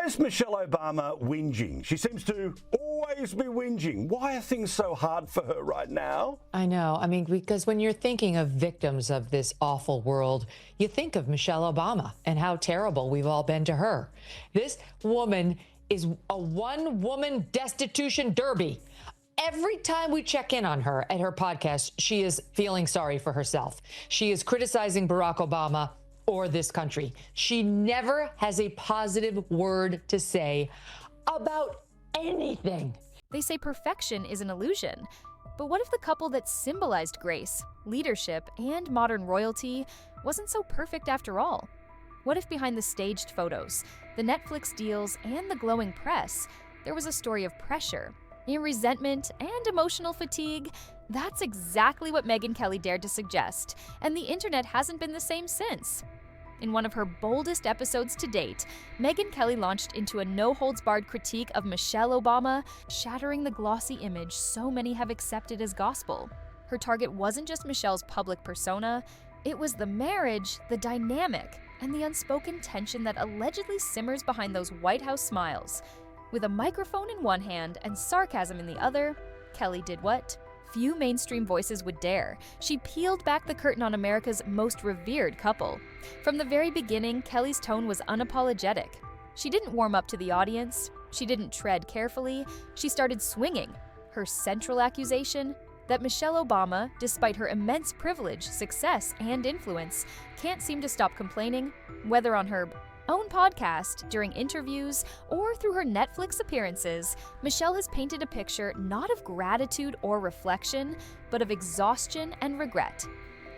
Why is Michelle Obama whinging? She seems to always be whinging. Why are things so hard for her right now? I know. I mean, because when you're thinking of victims of this awful world, you think of Michelle Obama and how terrible we've all been to her. This woman is a one-woman destitution derby. Every time we check in on her at her podcast, she is feeling sorry for herself. She is criticizing Barack Obama or this country. She never has a positive word to say about anything. They say perfection is an illusion. But what if the couple that symbolized grace, leadership, and modern royalty wasn't so perfect after all? What if behind the staged photos, the Netflix deals, and the glowing press, there was a story of pressure, resentment, and emotional fatigue? That's exactly what Megyn Kelly dared to suggest, and the internet hasn't been the same since. In one of her boldest episodes to date, Megyn Kelly launched into a no-holds-barred critique of Michelle Obama, shattering the glossy image so many have accepted as gospel. Her target wasn't just Michelle's public persona, it was the marriage, the dynamic, and the unspoken tension that allegedly simmers behind those White House smiles. With a microphone in one hand and sarcasm in the other, Kelly did what few mainstream voices would dare. She peeled back the curtain on America's most revered couple. From the very beginning, Kelly's tone was unapologetic. She didn't warm up to the audience. She didn't tread carefully. She started swinging. Her central accusation? That Michelle Obama, despite her immense privilege, success, and influence, can't seem to stop complaining, whether on her own podcast, during interviews, or through her Netflix appearances. Michelle has painted a picture not of gratitude or reflection, but of exhaustion and regret.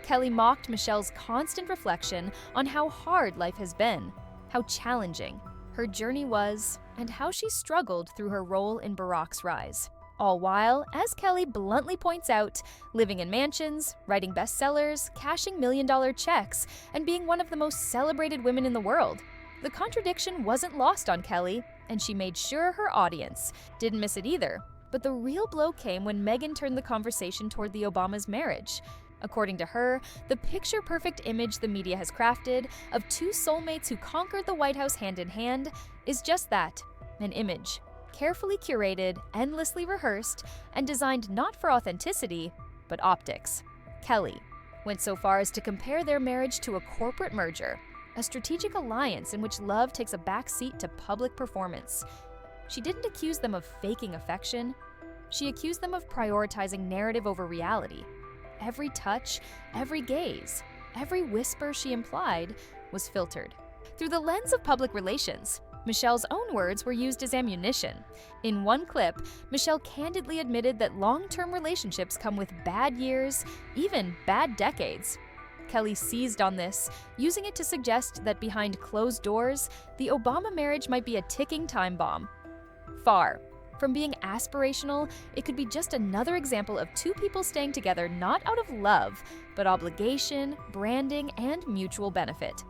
Kelly mocked Michelle's constant reflection on how hard life has been, how challenging her journey was, and how she struggled through her role in Barack's rise. All while, as Kelly bluntly points out, living in mansions, writing bestsellers, cashing million-dollar checks, and being one of the most celebrated women in the world. The contradiction wasn't lost on Kelly, and she made sure her audience didn't miss it either. But the real blow came when Megyn turned the conversation toward the Obama's marriage. According to her, the picture-perfect image the media has crafted of two soulmates who conquered the White House hand in hand is just that, an image. Carefully curated, endlessly rehearsed, and designed not for authenticity, but optics. Kelly went so far as to compare their marriage to a corporate merger, a strategic alliance in which love takes a back seat to public performance. She didn't accuse them of faking affection. She accused them of prioritizing narrative over reality. Every touch, every gaze, every whisper she implied was filtered through the lens of public relations. Michelle's own words were used as ammunition. In one clip, Michelle candidly admitted that long-term relationships come with bad years, even bad decades. Kelly seized on this, using it to suggest that behind closed doors, the Obama marriage might be a ticking time bomb. Far from being aspirational, it could be just another example of two people staying together not out of love, but obligation, branding, and mutual benefit.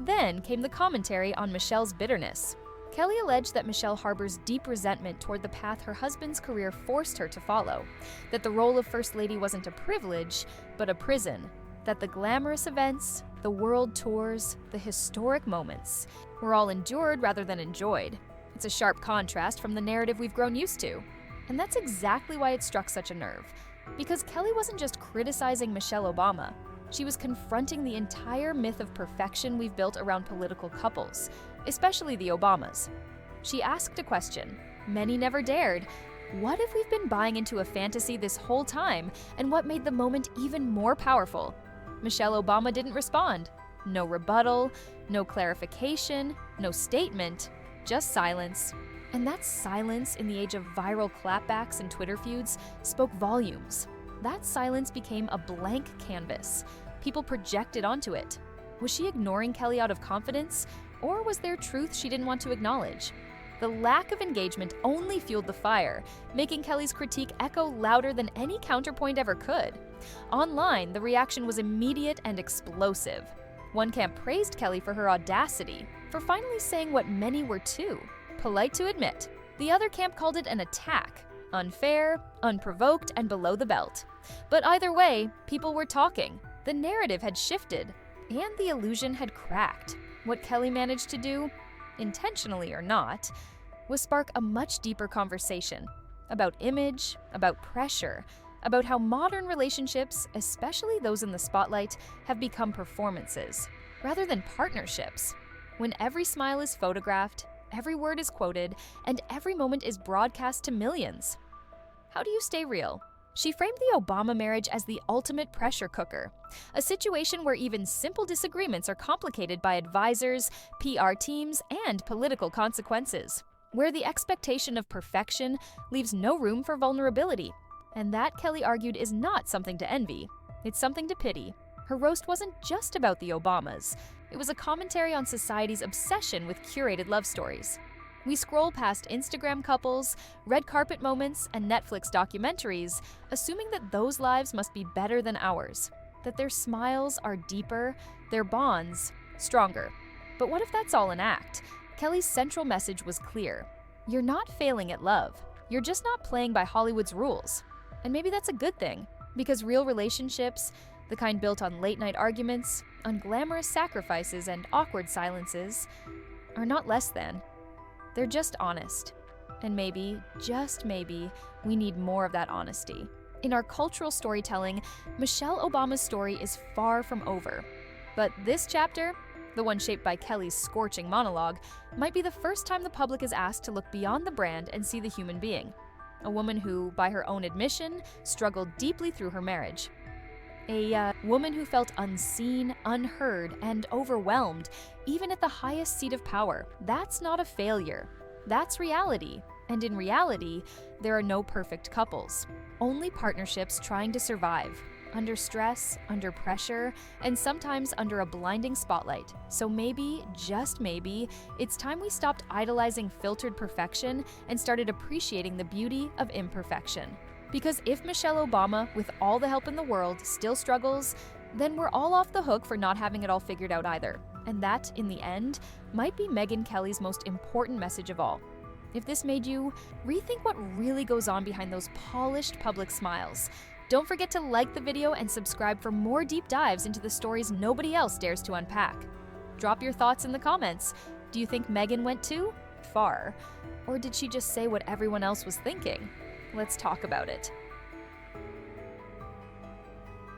Then came the commentary on Michelle's bitterness. Kelly alleged that Michelle harbors deep resentment toward the path her husband's career forced her to follow, that the role of First Lady wasn't a privilege, but a prison, that the glamorous events, the world tours, the historic moments were all endured rather than enjoyed. It's a sharp contrast from the narrative we've grown used to. And that's exactly why it struck such a nerve. Because Kelly wasn't just criticizing Michelle Obama. She was confronting the entire myth of perfection we've built around political couples, especially the Obamas. She asked a question many never dared. What if we've been buying into a fantasy this whole time, and what made the moment even more powerful? Michelle Obama didn't respond. No rebuttal, no clarification, no statement, just silence. And that silence in the age of viral clapbacks and Twitter feuds spoke volumes. That silence became a blank canvas. People projected onto it. Was she ignoring Kelly out of confidence, or was there truth she didn't want to acknowledge? The lack of engagement only fueled the fire, making Kelly's critique echo louder than any counterpoint ever could. Online, the reaction was immediate and explosive. One camp praised Kelly for her audacity, for finally saying what many were too polite to admit. The other camp called it an attack, unfair, unprovoked, and below the belt. But either way, people were talking. The narrative had shifted, and the illusion had cracked. What Kelly managed to do? intentionally or not, was spark a much deeper conversation about image, about pressure, about how modern relationships, especially those in the spotlight, have become performances rather than partnerships. When every smile is photographed, every word is quoted, and every moment is broadcast to millions. How do you stay real? She framed the Obama marriage as the ultimate pressure cooker, a situation where even simple disagreements are complicated by advisors, PR teams, and political consequences, where the expectation of perfection leaves no room for vulnerability. And that, Kelly argued, is not something to envy. It's something to pity. Her roast wasn't just about the Obamas. It was a commentary on society's obsession with curated love stories. We scroll past Instagram couples, red carpet moments, and Netflix documentaries, assuming that those lives must be better than ours, that their smiles are deeper, their bonds stronger. But what if that's all an act? Kelly's central message was clear. You're not failing at love. You're just not playing by Hollywood's rules. And maybe that's a good thing, because real relationships, the kind built on late-night arguments, unglamorous sacrifices, and awkward silences, are not less than. They're just honest. And maybe, just maybe, we need more of that honesty. In our cultural storytelling, Michelle Obama's story is far from over. But this chapter, the one shaped by Kelly's scorching monologue, might be the first time the public is asked to look beyond the brand and see the human being. A woman who, by her own admission, struggled deeply through her marriage. A woman who felt unseen, unheard, and overwhelmed, even at the highest seat of power. That's not a failure. That's reality. And in reality, there are no perfect couples. Only partnerships trying to survive, under stress, under pressure, and sometimes under a blinding spotlight. So maybe, just maybe, it's time we stopped idolizing filtered perfection and started appreciating the beauty of imperfection. Because if Michelle Obama, with all the help in the world, still struggles, then we're all off the hook for not having it all figured out either. And that, in the end, might be Megyn Kelly's most important message of all. If this made you rethink what really goes on behind those polished public smiles, don't forget to like the video and subscribe for more deep dives into the stories nobody else dares to unpack. Drop your thoughts in the comments. Do you think Megyn went too far? Or did she just say what everyone else was thinking? Let's talk about it.